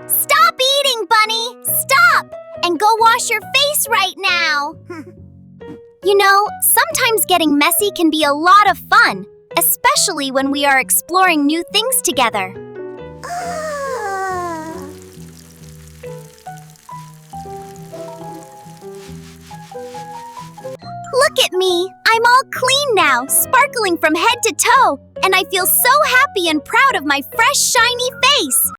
Stop eating, Bunny! Stop! And go wash your face right now! You know, sometimes getting messy can be a lot of fun, especially when we are exploring new things together. Look at me! I'm all clean now, sparkling from head to toe, and I feel so happy and proud of my fresh, shiny face!